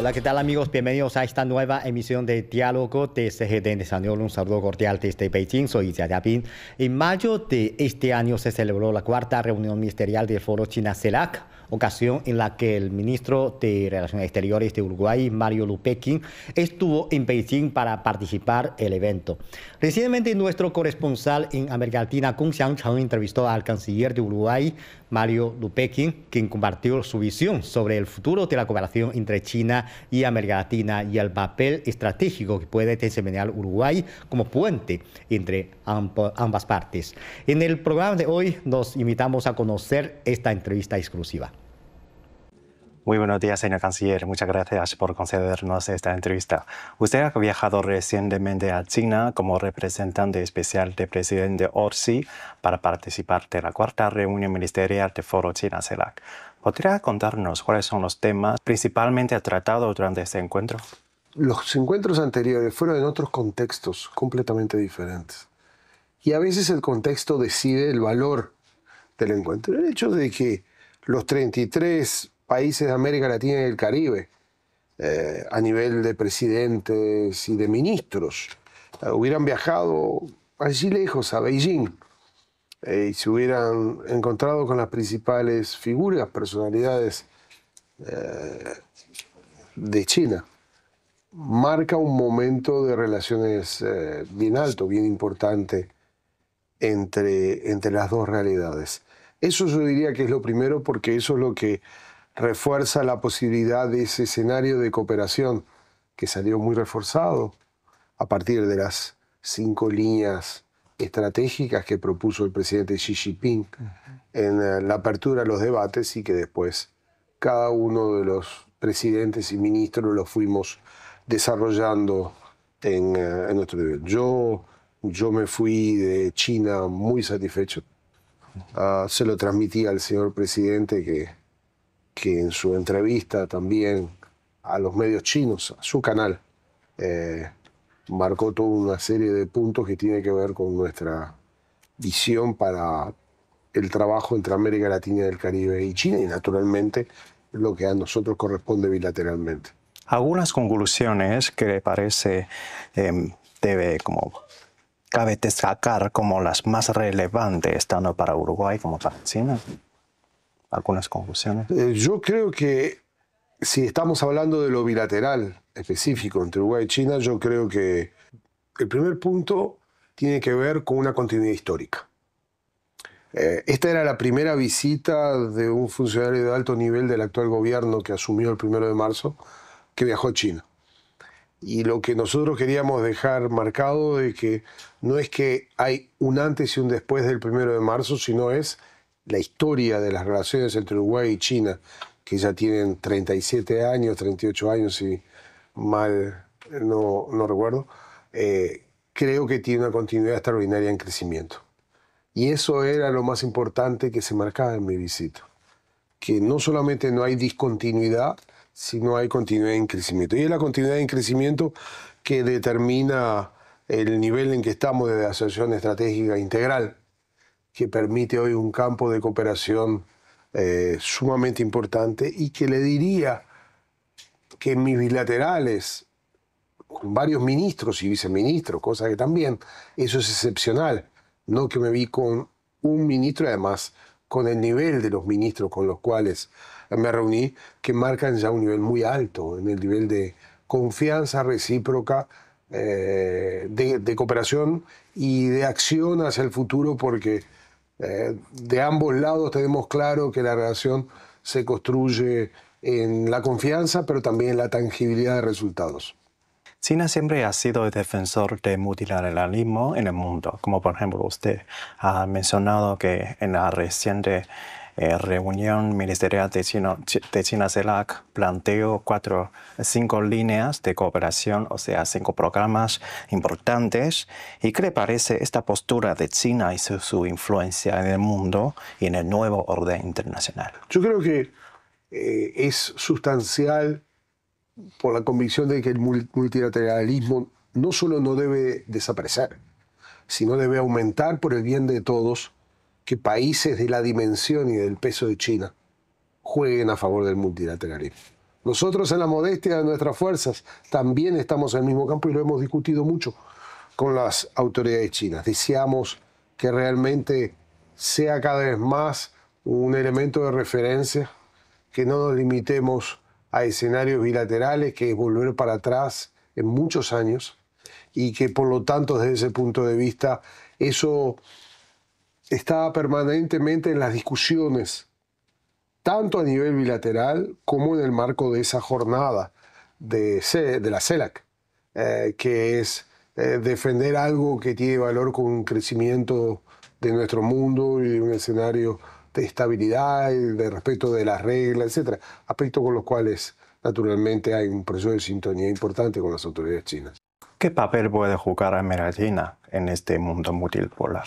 Hola, ¿qué tal amigos? Bienvenidos a esta nueva emisión de Diálogo de CGD en español. Un saludo cordial desde Beijing, soy Jia Jiaping. En mayo de este año se celebró la cuarta reunión ministerial del Foro China-CELAC, ocasión en la que el ministro de Relaciones Exteriores de Uruguay, Mario Lupequín, estuvo en Beijing para participar en el evento. Recientemente, nuestro corresponsal en América Latina, Kung Xiangcheng, entrevistó al canciller de Uruguay, Mario Lupequín, quien compartió su visión sobre el futuro de la cooperación entre China y América Latina y el papel estratégico que puede desempeñar Uruguay como puente entre ambas partes. En el programa de hoy nos invitamos a conocer esta entrevista exclusiva. Muy buenos días, señor canciller. Muchas gracias por concedernos esta entrevista. Usted ha viajado recientemente a China como representante especial del presidente Orsi para participar de la cuarta reunión ministerial del Foro China-CELAC. ¿Podría contarnos cuáles son los temas principalmente tratados durante este encuentro? Los encuentros anteriores fueron en otros contextos completamente diferentes. Y a veces el contexto decide el valor del encuentro. El hecho de que los 33 países de América Latina y el Caribe, a nivel de presidentes y de ministros, hubieran viajado allí lejos, a Beijing, y se hubieran encontrado con las principales figuras, personalidades de China, marca un momento de relaciones bien alto, bien importante entre las dos realidades. Eso yo diría que es lo primero, porque eso es lo que refuerza la posibilidad de ese escenario de cooperación que salió muy reforzado a partir de las 5 líneas estratégicas que propuso el presidente Xi Jinping en la apertura de los debates, y que después cada uno de los presidentes y ministros lo fuimos desarrollando en nuestro nivel. Yo me fui de China muy satisfecho. Se lo transmití al señor presidente que en su entrevista también a los medios chinos, a su canal, marcó toda una serie de puntos que tiene que ver con nuestra visión para el trabajo entre América Latina y el Caribe y China, y naturalmente lo que a nosotros corresponde bilateralmente. Algunas conclusiones que le parece cabe destacar como las más relevantes, tanto para Uruguay como para China. Algunas conclusiones. Yo creo que si estamos hablando de lo bilateral específico entre Uruguay y China, yo creo que el primer punto tiene que ver con una continuidad histórica. Esta era la primera visita de un funcionario de alto nivel del actual gobierno que asumió el 1 de marzo, que viajó a China. Y lo que nosotros queríamos dejar marcado es que no es que hay un antes y un después del 1 de marzo, sino es la historia de las relaciones entre Uruguay y China, que ya tienen 37 años, 38 años, si mal no recuerdo, creo que tiene una continuidad extraordinaria en crecimiento. Y eso era lo más importante que se marcaba en mi visita, que no solamente no hay discontinuidad, sino hay continuidad en crecimiento. Y es la continuidad en crecimiento que determina el nivel en que estamos de asociación estratégica integral, que permite hoy un campo de cooperación sumamente importante, y que le diría que en mis bilaterales, con varios ministros y viceministros, cosa que también, eso es excepcional, no que me vi con un ministro, además con el nivel de los ministros con los cuales me reuní, que marcan ya un nivel muy alto en el nivel de confianza recíproca, de cooperación y de acción hacia el futuro, porque de ambos lados tenemos claro que la relación se construye en la confianza, pero también en la tangibilidad de resultados. China siempre ha sido el defensor del multilateralismo en el mundo, como por ejemplo usted ha mencionado que en la reciente reunión ministerial de China-CELAC planteó 5 líneas de cooperación, o sea, 5 programas importantes. ¿Y qué le parece esta postura de China y su influencia en el mundo y en el nuevo orden internacional? Yo creo que es sustancial por la convicción de que el multilateralismo no solo no debe desaparecer, sino debe aumentar por el bien de todos, que países de la dimensión y del peso de China jueguen a favor del multilateralismo. Nosotros en la modestia de nuestras fuerzas también estamos en el mismo campo y lo hemos discutido mucho con las autoridades chinas. Deseamos que realmente sea cada vez más un elemento de referencia, que no nos limitemos a escenarios bilaterales, que es volver para atrás en muchos años, y que por lo tanto desde ese punto de vista eso está permanentemente en las discusiones, tanto a nivel bilateral como en el marco de esa jornada de la CELAC, que es defender algo que tiene valor con un crecimiento de nuestro mundo y un escenario de estabilidad y de respeto de las reglas, etc. Aspectos con los cuales naturalmente hay un proceso de sintonía importante con las autoridades chinas. ¿Qué papel puede jugar América Latina en este mundo multipolar?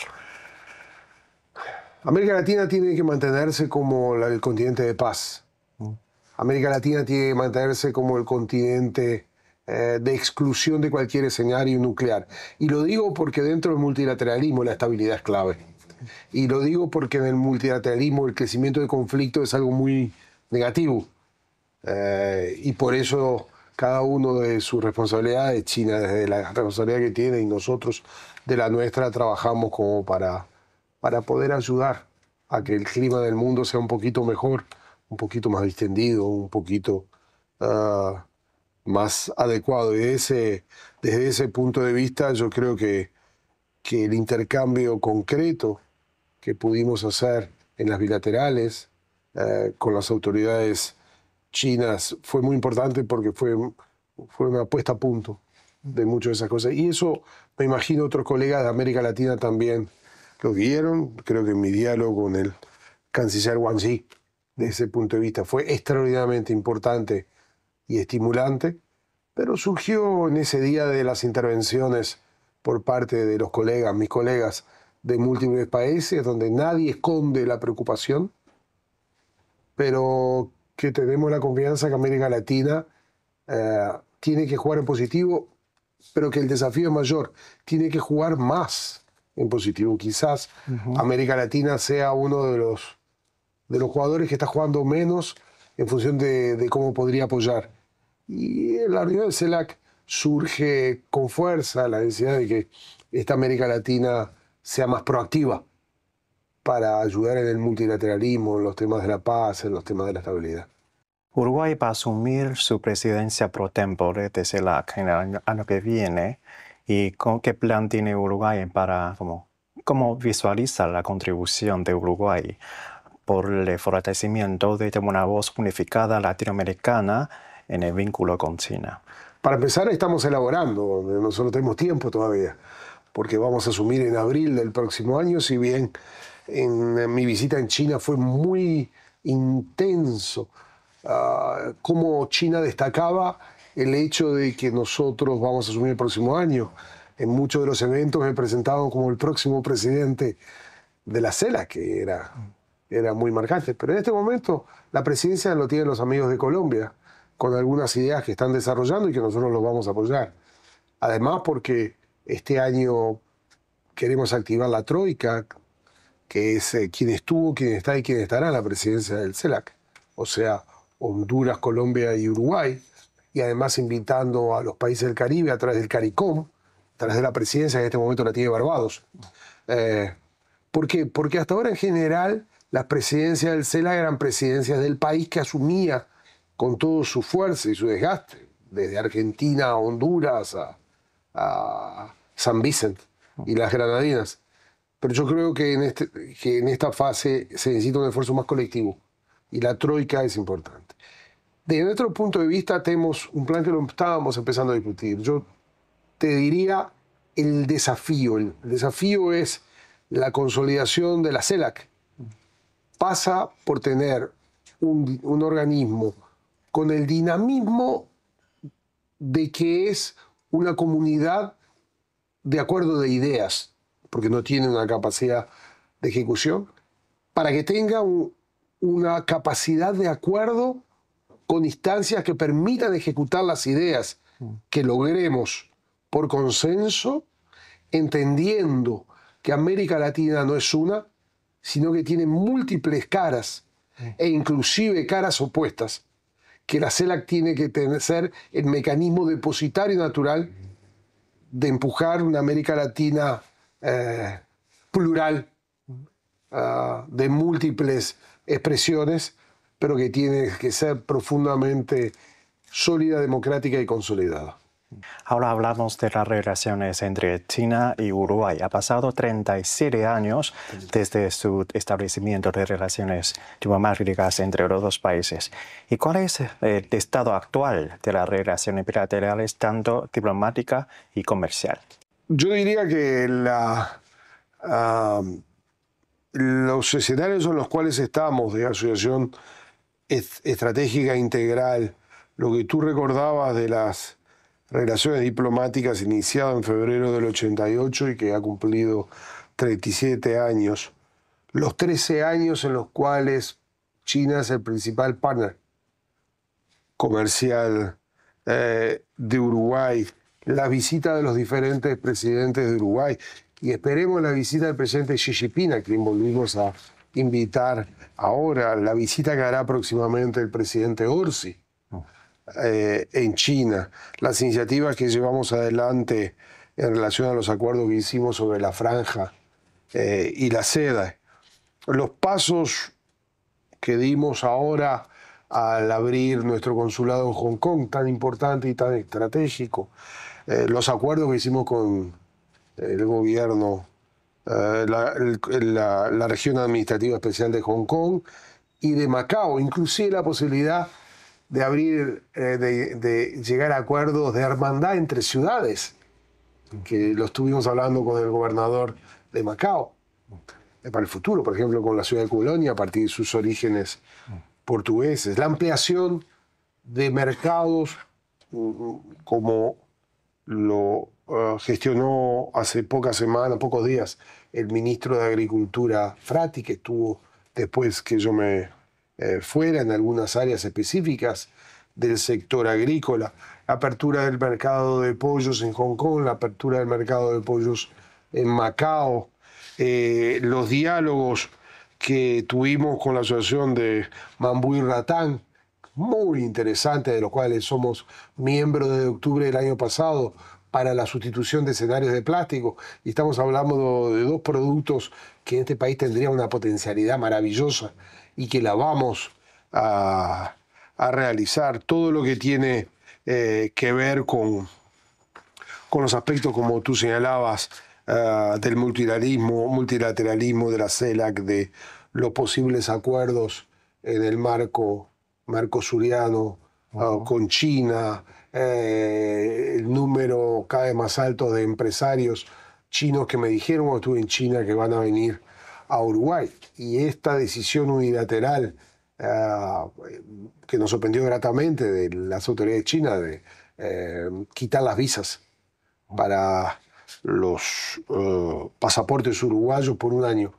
América Latina tiene que mantenerse como el continente de paz. América Latina tiene que mantenerse como el continente de exclusión de cualquier escenario nuclear. Y lo digo porque dentro del multilateralismo la estabilidad es clave. Y lo digo porque en el multilateralismo el crecimiento de conflicto es algo muy negativo. Y por eso cada uno de sus responsabilidades, China desde la responsabilidad que tiene y nosotros de la nuestra, trabajamos como para poder ayudar a que el clima del mundo sea un poquito mejor, un poquito más distendido, un poquito más adecuado. Y desde ese punto de vista yo creo que el intercambio concreto que pudimos hacer en las bilaterales con las autoridades chinas fue muy importante porque fue una puesta a punto de muchas de esas cosas. Y eso me imagino otros colegas de América Latina también lo vieron. Creo que mi diálogo con el canciller Wang Yi, desde ese punto de vista, fue extraordinariamente importante y estimulante, pero surgió en ese día de las intervenciones por parte de los colegas, mis colegas de múltiples países, donde nadie esconde la preocupación, pero que tenemos la confianza que América Latina tiene que jugar en positivo, pero que el desafío es mayor, tiene que jugar más en positivo. Quizás América Latina sea uno de los jugadores que está jugando menos en función de cómo podría apoyar. Y en la reunión del CELAC surge con fuerza la necesidad de que esta América Latina sea más proactiva para ayudar en el multilateralismo, en los temas de la paz, en los temas de la estabilidad. Uruguay va a asumir su presidencia pro tempore de CELAC en el año que viene. ¿Y qué plan tiene Uruguay para cómo visualiza la contribución de Uruguay por el fortalecimiento de una voz unificada latinoamericana en el vínculo con China? Para empezar, estamos elaborando, nosotros tenemos tiempo todavía, porque vamos a asumir en abril del próximo año. Si bien en mi visita en China fue muy intenso, cómo China destacaba el hecho de que nosotros vamos a asumir el próximo año. En muchos de los eventos me presentaban como el próximo presidente de la CELAC, que era muy marcante. Pero en este momento la presidencia lo tienen los amigos de Colombia, con algunas ideas que están desarrollando y que nosotros los vamos a apoyar. Además, porque este año queremos activar la Troika, que es quien estuvo, quien está y quien estará en la presidencia del CELAC. O sea, Honduras, Colombia y Uruguay. Y además invitando a los países del Caribe a través del CARICOM, a través de la presidencia que en este momento la tiene Barbados. ¿Por qué? Porque hasta ahora en general las presidencias del CELAC eran presidencias del país que asumía con todo su fuerza y su desgaste, desde Argentina a Honduras a San Vicente y las Granadinas. Pero yo creo que en esta fase se necesita un esfuerzo más colectivo y la Troika es importante. Desde nuestro punto de vista tenemos un plan que lo estábamos empezando a discutir. Yo te diría el desafío. El desafío es la consolidación de la CELAC. Pasa por tener un organismo con el dinamismo de que es una comunidad de acuerdo de ideas, porque no tiene una capacidad de ejecución, para que tenga una capacidad de acuerdo con instancias que permitan ejecutar las ideas que logremos por consenso, entendiendo que América Latina no es una, sino que tiene múltiples caras e inclusive caras opuestas, que la CELAC tiene que ser el mecanismo depositario natural de empujar una América Latina plural, de múltiples expresiones, pero que tiene que ser profundamente sólida, democrática y consolidada. Ahora hablamos de las relaciones entre China y Uruguay. Ha pasado 37 años desde su establecimiento de relaciones diplomáticas entre los dos países. ¿Y cuál es el estado actual de las relaciones bilaterales, tanto diplomática y comercial? Yo diría que los escenarios en los cuales estamos de asociación estratégica integral, lo que tú recordabas de las relaciones diplomáticas iniciadas en febrero del 88 y que ha cumplido 37 años, los 13 años en los cuales China es el principal partner comercial de Uruguay, la visita de los diferentes presidentes de Uruguay y esperemos la visita del presidente Xi Jinping, a quien volvimos a invitar ahora, la visita que hará próximamente el presidente Orsi en China, las iniciativas que llevamos adelante en relación a los acuerdos que hicimos sobre la franja y la seda, los pasos que dimos ahora al abrir nuestro consulado en Hong Kong, tan importante y tan estratégico, los acuerdos que hicimos con el gobierno, la región administrativa especial de Hong Kong y de Macao, inclusive la posibilidad de abrir, de llegar a acuerdos de hermandad entre ciudades, que lo estuvimos hablando con el gobernador de Macao, para el futuro, por ejemplo, con la ciudad de Colonia, a partir de sus orígenes portugueses. La ampliación de mercados, como lo gestionó hace pocas semanas, pocos días, el ministro de Agricultura Frati, que estuvo después que yo me fuera en algunas áreas específicas del sector agrícola, la apertura del mercado de pollos en Hong Kong, la apertura del mercado de pollos en Macao, los diálogos que tuvimos con la asociación de Bambú y Ratán, muy interesante, de los cuales somos miembros desde octubre del año pasado, para la sustitución de escenarios de plástico. Y estamos hablando de dos productos que en este país tendrían una potencialidad maravillosa y que la vamos a realizar. Todo lo que tiene que ver con los aspectos, como tú señalabas, del multilateralismo de la CELAC, de los posibles acuerdos en el marco mercosuriano con China, el número cada vez más alto de empresarios chinos que me dijeron cuando estuve en China que van a venir a Uruguay. Y esta decisión unilateral que nos sorprendió gratamente de las autoridades chinas de quitar las visas para los pasaportes uruguayos por un año,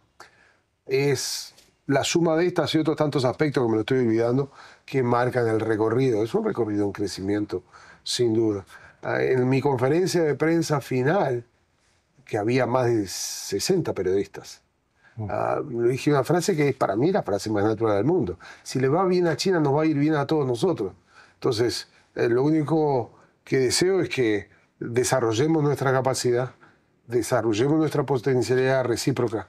es la suma de estas y otros tantos aspectos que me lo estoy olvidando que marcan el recorrido. Es un recorrido en crecimiento, sin duda. En mi conferencia de prensa final, que había más de 60 periodistas, le dije una frase que es para mí la frase más natural del mundo. Si le va bien a China, nos va a ir bien a todos nosotros. Entonces, lo único que deseo es que desarrollemos nuestra capacidad, desarrollemos nuestra potencialidad recíproca,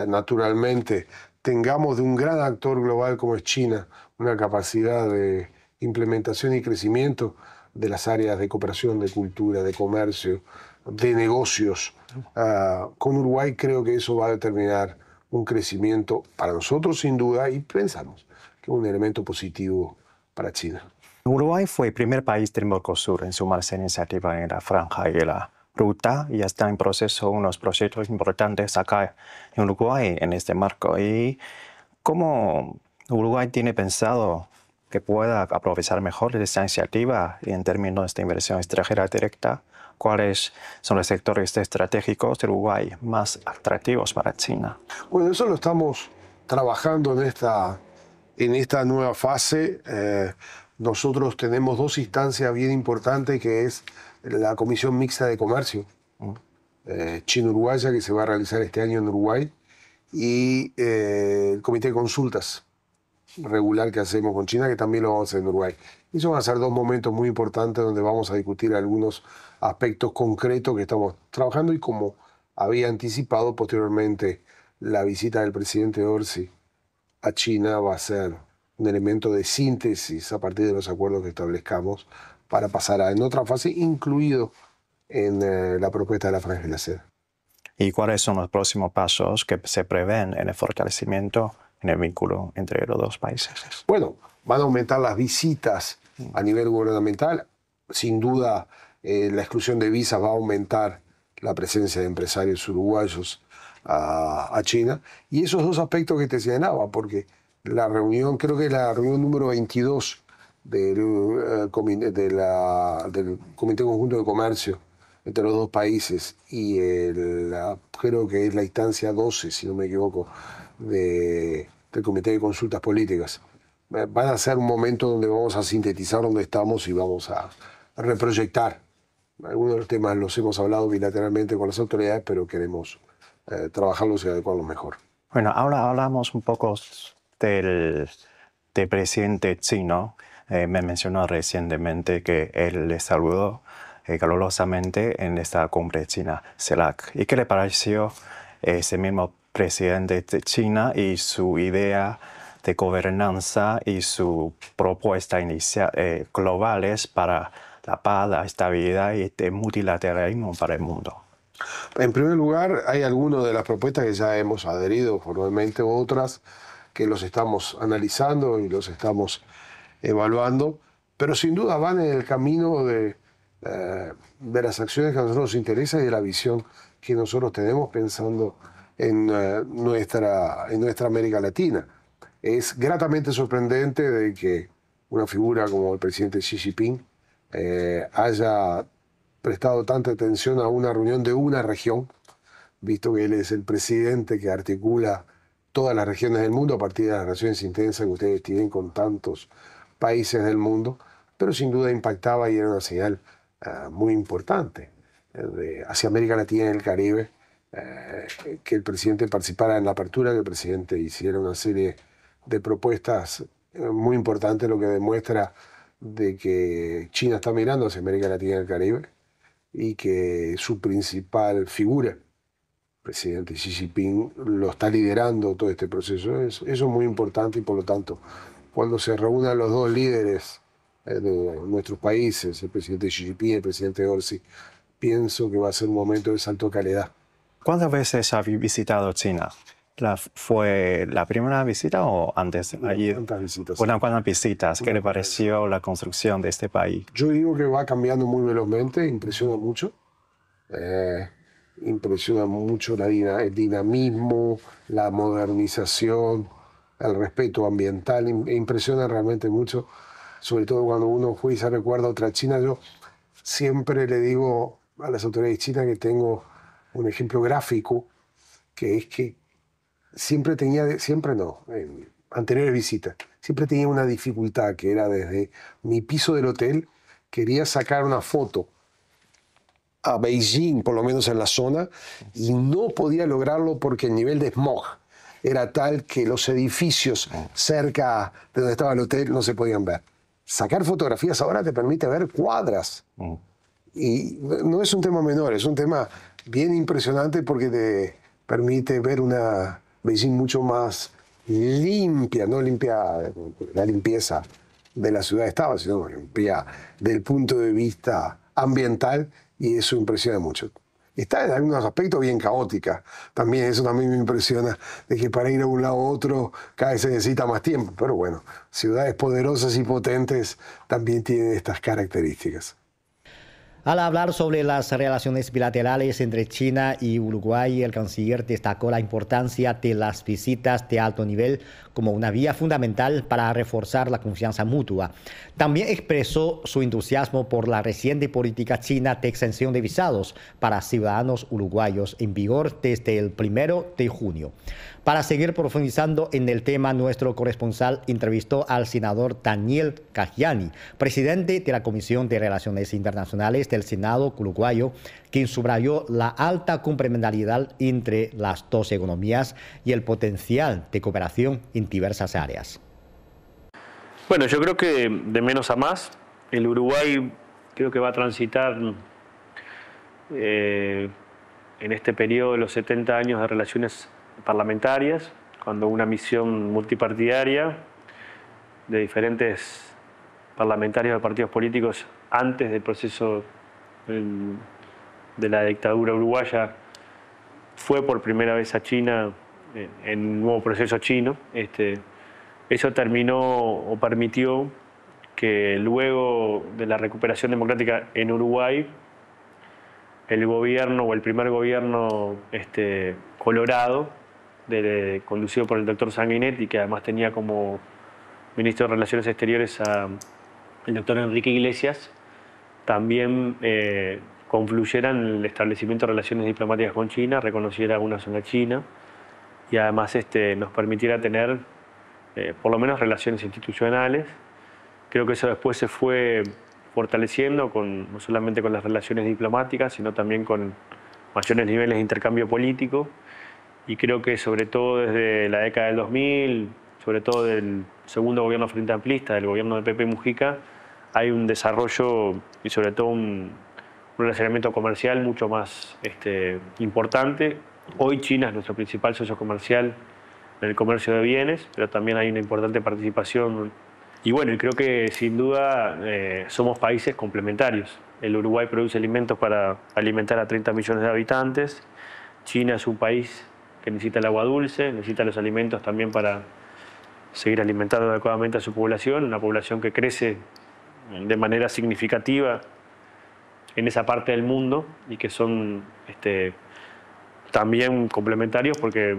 naturalmente, tengamos de un gran actor global como es China una capacidad de implementación y crecimiento de las áreas de cooperación, de cultura, de comercio, de negocios. Con Uruguay creo que eso va a determinar un crecimiento para nosotros sin duda y pensamos que es un elemento positivo para China. Uruguay fue el primer país del Mercosur en sumarse a la iniciativa en la franja y la ruta y ya está en proceso unos proyectos importantes acá en Uruguay en este marco. ¿Y cómo Uruguay tiene pensado que pueda aprovechar mejor esta iniciativa en términos de inversión extranjera directa? ¿Cuáles son los sectores estratégicos de Uruguay más atractivos para China? Bueno, eso lo estamos trabajando en esta nueva fase. Nosotros tenemos dos instancias bien importantes, que es la Comisión Mixta de Comercio Chino-Uruguaya, que se va a realizar este año en Uruguay, y el Comité de Consultas regular que hacemos con China, que también lo vamos a hacer en Uruguay. Esos van a ser dos momentos muy importantes donde vamos a discutir algunos aspectos concretos que estamos trabajando y como había anticipado posteriormente, la visita del presidente Orsi a China va a ser un elemento de síntesis a partir de los acuerdos que establezcamos para pasar en otra fase, incluido en la propuesta de la Franja de la Seda. ¿Y cuáles son los próximos pasos que se prevén en el fortalecimiento en el vínculo entre los dos países? Bueno, van a aumentar las visitas a nivel gubernamental. Sin duda, la exclusión de visas va a aumentar la presencia de empresarios uruguayos a China. Y esos dos aspectos que te señalaba, porque la reunión, creo que es la reunión número 22 del Comité Conjunto de Comercio entre los dos países y creo que es la instancia 12, si no me equivoco, del Comité de Consultas Políticas. Van a ser un momento donde vamos a sintetizar dónde estamos y vamos a reproyectar. Algunos de los temas los hemos hablado bilateralmente con las autoridades, pero queremos trabajarlos y adecuarlos mejor. Bueno, ahora hablamos un poco del presidente chino. Me mencionó recientemente que él le saludó calurosamente en esta cumbre China-CELAC. ¿Y qué le pareció ese mismo presidente de China y su idea de gobernanza y su propuesta inicial globales para la paz, la estabilidad y el multilateralismo para el mundo? En primer lugar, hay algunas de las propuestas que ya hemos adherido formalmente, otras que los estamos analizando y los estamos evaluando, pero sin duda van en el camino de las acciones que a nosotros nos interesan y de la visión que nosotros tenemos pensando en nuestra América Latina. Es gratamente sorprendente de que una figura como el presidente Xi Jinping haya prestado tanta atención a una reunión de una región, visto que él es el presidente que articula todas las regiones del mundo a partir de las relaciones intensas que ustedes tienen con tantos países del mundo, pero sin duda impactaba y era una señal muy importante hacia América Latina y el Caribe, que el presidente participara en la apertura, que el presidente hiciera una serie de propuestas muy importantes, lo que demuestra de que China está mirando hacia América Latina y el Caribe y que su principal figura, el presidente Xi Jinping, lo está liderando todo este proceso. Eso es muy importante y por lo tanto, cuando se reúnan los dos líderes de nuestros países, el presidente Xi Jinping y el presidente Orsi, pienso que va a ser un momento de salto de calidad. ¿Cuántas veces has visitado China? ¿Fue la primera visita o antes? ¿Cuántas visitas? ¿Cuántas visitas? ¿Qué le pareció la construcción de este país? Yo digo que va cambiando muy velozmente, impresiona mucho. Impresiona mucho el dinamismo, la modernización, el respeto ambiental. Impresiona realmente mucho, sobre todo cuando uno fue y se recuerda otra China. Yo siempre le digo a las autoridades chinas que tengo un ejemplo gráfico, que es que en anteriores visitas, siempre tenía una dificultad que era desde mi piso del hotel, quería sacar una foto a Beijing, por lo menos en la zona, y no podía lograrlo porque el nivel de smog era tal que los edificios cerca de donde estaba el hotel no se podían ver. Sacar fotografías ahora te permite ver cuadras. Y no es un tema menor, es un tema bien impresionante porque te permite ver una Beijing mucho más limpia, no limpia la limpieza de la ciudad de Estado, sino limpia del punto de vista ambiental, y eso impresiona mucho. Está en algunos aspectos bien caótica, también eso también me impresiona, de que para ir a un lado a otro cada vez se necesita más tiempo, pero bueno, ciudades poderosas y potentes también tienen estas características. Al hablar sobre las relaciones bilaterales entre China y Uruguay, el canciller destacó la importancia de las visitas de alto nivel como una vía fundamental para reforzar la confianza mutua. También expresó su entusiasmo por la reciente política china de exención de visados para ciudadanos uruguayos en vigor desde el 1 de junio. Para seguir profundizando en el tema, nuestro corresponsal entrevistó al senador Daniel Caggiani, presidente de la Comisión de Relaciones Internacionales del Senado uruguayo, quien subrayó la alta complementariedad entre las dos economías y el potencial de cooperación en diversas áreas. Bueno, yo creo que de menos a más. El Uruguay creo que va a transitar en este periodo de los 70 años de relaciones parlamentarias, cuando una misión multipartidaria de diferentes parlamentarios de partidos políticos antes del proceso de la dictadura uruguaya fue por primera vez a China en un nuevo proceso chino. Eso terminó o permitió que luego de la recuperación democrática en Uruguay, el gobierno o el primer gobierno colorado, conducido por el doctor Sanguinetti, que además tenía como ministro de Relaciones Exteriores al doctor Enrique Iglesias, también confluyera en el establecimiento de relaciones diplomáticas con China, reconociera una zona China y además nos permitiera tener por lo menos relaciones institucionales. Creo que eso después se fue fortaleciendo no solamente con las relaciones diplomáticas, sino también con mayores niveles de intercambio político. Y creo que sobre todo desde la década del 2000, sobre todo del segundo gobierno frente amplista, del gobierno de Pepe Mujica, hay un desarrollo y sobre todo un relacionamiento comercial mucho más importante. Hoy China es nuestro principal socio comercial en el comercio de bienes, pero también hay una importante participación. Y bueno, y creo que sin duda somos países complementarios. El Uruguay produce alimentos para alimentar a 30 millones de habitantes. China es un país que necesita el agua dulce, necesita los alimentos también para seguir alimentando adecuadamente a su población, una población que crece de manera significativa en esa parte del mundo y que son también complementarios porque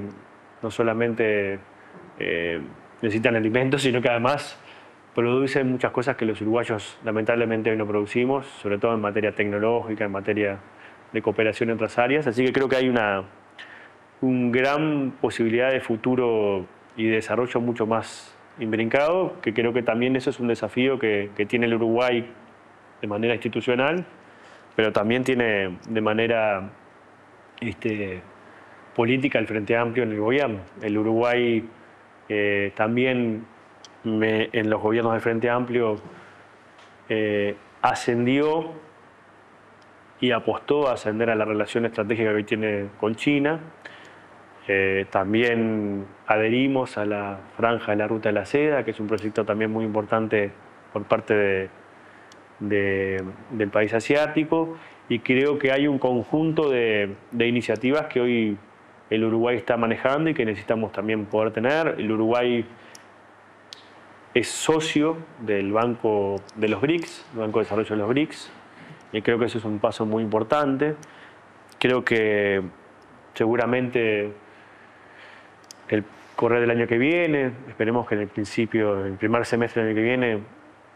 no solamente necesitan alimentos, sino que además producen muchas cosas que los uruguayos lamentablemente hoy no producimos, sobre todo en materia tecnológica, en materia de cooperación en otras áreas. Así que creo que hay una gran posibilidad de futuro y de desarrollo mucho más imbrincado, que creo que también eso es un desafío que tiene el Uruguay de manera institucional, pero también tiene de manera política el Frente Amplio en el gobierno. El Uruguay también en los gobiernos del Frente Amplio ascendió y apostó a ascender a la relación estratégica que hoy tiene con China. También adherimos a la Franja de la Ruta de la Seda, que es un proyecto también muy importante por parte del país asiático, y creo que hay un conjunto de iniciativas que hoy el Uruguay está manejando y que necesitamos también poder tener. El Uruguay es socio del Banco de los BRICS, el Banco de Desarrollo de los BRICS, y creo que eso es un paso muy importante. Creo que seguramente el correr del año que viene, esperemos que en el primer semestre del año que viene,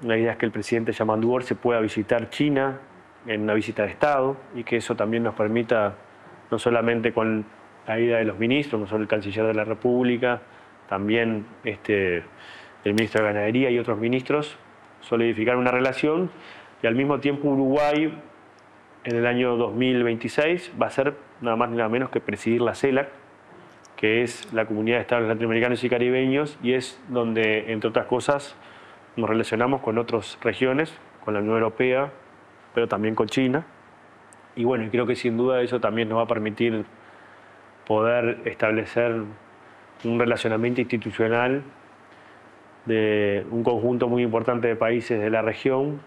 la idea es que el presidente Yamandu Orse pueda visitar China en una visita de Estado y que eso también nos permita, no solamente con la ida de los ministros, no solo el canciller de la República, también el ministro de Ganadería y otros ministros, solidificar una relación y al mismo tiempo Uruguay en el año 2026 va a ser nada más ni nada menos que presidir la CELAC, que es la Comunidad de Estados Latinoamericanos y Caribeños, y es donde, entre otras cosas, nos relacionamos con otras regiones, con la Unión Europea, pero también con China. Y bueno, creo que sin duda eso también nos va a permitir poder establecer un relacionamiento institucional de un conjunto muy importante de países de la región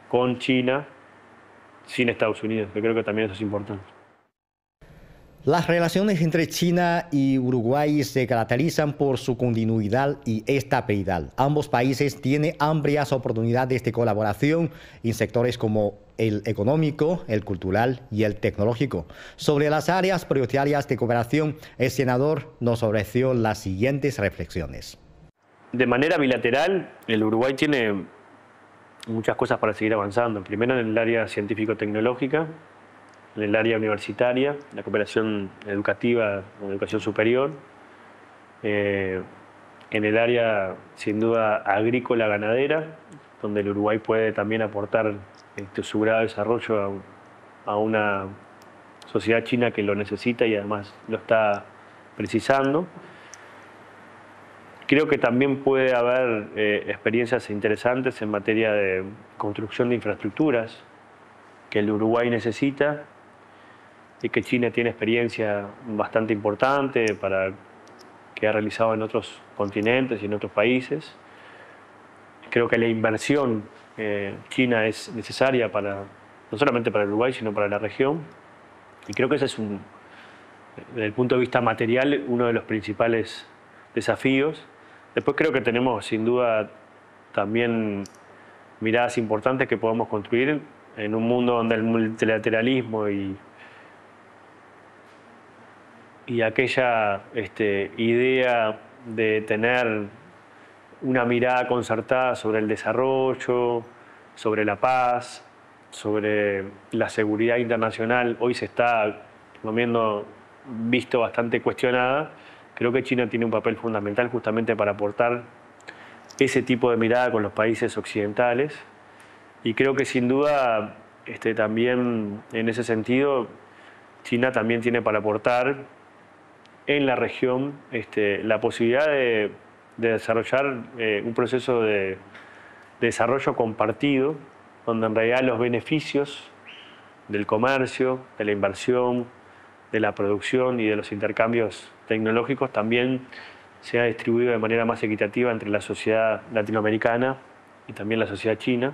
con China, sin Estados Unidos, que creo que también eso es importante. Las relaciones entre China y Uruguay se caracterizan por su continuidad y estabilidad. Ambos países tienen amplias oportunidades de colaboración en sectores como el económico, el cultural y el tecnológico. Sobre las áreas prioritarias de cooperación, el senador nos ofreció las siguientes reflexiones. De manera bilateral, el Uruguay tiene muchas cosas para seguir avanzando. Primero en el área científico-tecnológica, en el área universitaria, la cooperación educativa o educación superior, en el área sin duda agrícola ganadera, donde el Uruguay puede también aportar su grado de desarrollo a una sociedad china que lo necesita y además lo está precisando. creo que también puede haber experiencias interesantes en materia de construcción de infraestructuras que el Uruguay necesita y que China tiene experiencia bastante importante que ha realizado en otros continentes y en otros países. Creo que la inversión china es necesaria no solamente para el Uruguay, sino para la región. Y creo que ese es, desde el punto de vista material, uno de los principales desafíos. Después creo que tenemos, sin duda, también miradas importantes que podemos construir en un mundo donde el multilateralismo y aquella idea de tener una mirada concertada sobre el desarrollo, sobre la paz, sobre la seguridad internacional, hoy se está visto bastante cuestionada. Creo que China tiene un papel fundamental justamente para aportar ese tipo de mirada con los países occidentales. Y creo que sin duda también en ese sentido China también tiene para aportar en la región la posibilidad de desarrollar un proceso de desarrollo compartido, donde en realidad los beneficios del comercio, de la inversión, de la producción y de los intercambios tecnológicos también se ha distribuido de manera más equitativa entre la sociedad latinoamericana y también la sociedad china,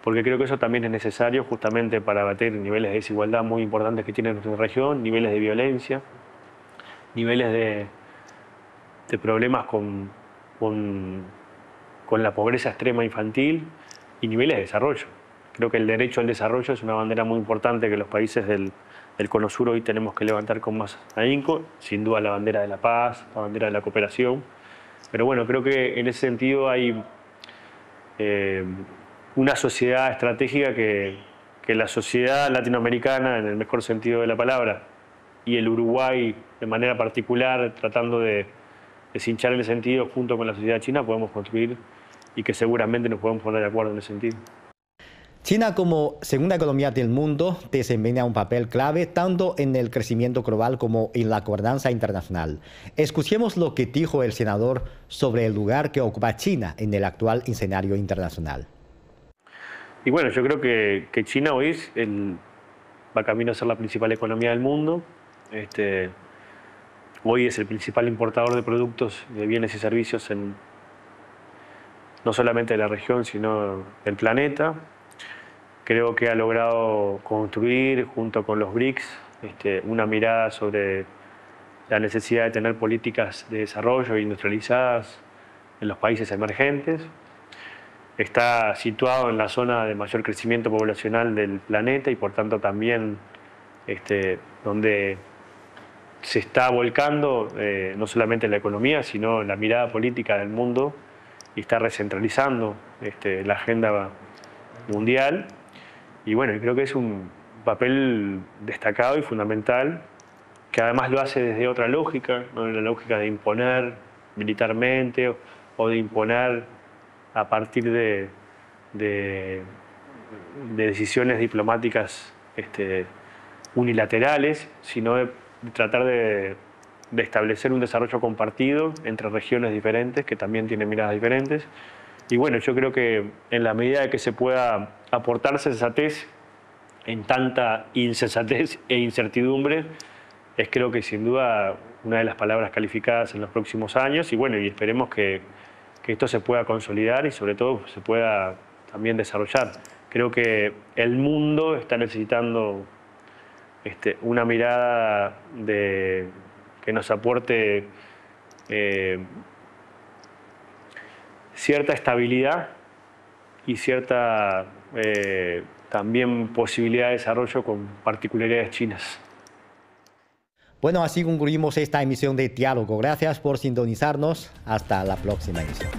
porque creo que eso también es necesario justamente para abatir niveles de desigualdad muy importantes que tiene nuestra región, niveles de violencia, niveles de problemas con la pobreza extrema infantil y niveles de desarrollo. Creo que el derecho al desarrollo es una bandera muy importante que los países del Cono Sur hoy tenemos que levantar con más ahínco, sin duda la bandera de la paz, la bandera de la cooperación. Pero bueno, creo que en ese sentido hay una sociedad estratégica que la sociedad latinoamericana, en el mejor sentido de la palabra, y el Uruguay de manera particular, tratando de cinchar en ese sentido junto con la sociedad china, podemos construir y que seguramente nos podemos poner de acuerdo en ese sentido. China, como segunda economía del mundo, desempeña un papel clave tanto en el crecimiento global como en la gobernanza internacional. Escuchemos lo que dijo el senador sobre el lugar que ocupa China en el actual escenario internacional. Y bueno, yo creo que China hoy va camino a ser la principal economía del mundo. Hoy es el principal importador de productos, de bienes y servicios no solamente de la región, sino del planeta. Creo que ha logrado construir, junto con los BRICS, una mirada sobre la necesidad de tener políticas de desarrollo industrializadas en los países emergentes. Está situado en la zona de mayor crecimiento poblacional del planeta y por tanto también donde se está volcando no solamente la economía, sino la mirada política del mundo y está recentralizando la agenda mundial. Y bueno, creo que es un papel destacado y fundamental, que además lo hace desde otra lógica, no la lógica de imponer militarmente o de imponer a partir de decisiones diplomáticas unilaterales, sino de tratar de establecer un desarrollo compartido entre regiones diferentes que también tienen miradas diferentes. Y bueno, yo creo que en la medida de que se pueda aportar sensatez en tanta insensatez e incertidumbre, es creo que sin duda una de las palabras calificadas en los próximos años. Y bueno, y esperemos que esto se pueda consolidar y sobre todo se pueda también desarrollar. Creo que el mundo está necesitando una mirada que nos aporte cierta estabilidad y cierta también posibilidad de desarrollo con particularidades chinas. Bueno, así concluimos esta emisión de Diálogo. Gracias por sintonizarnos. Hasta la próxima emisión.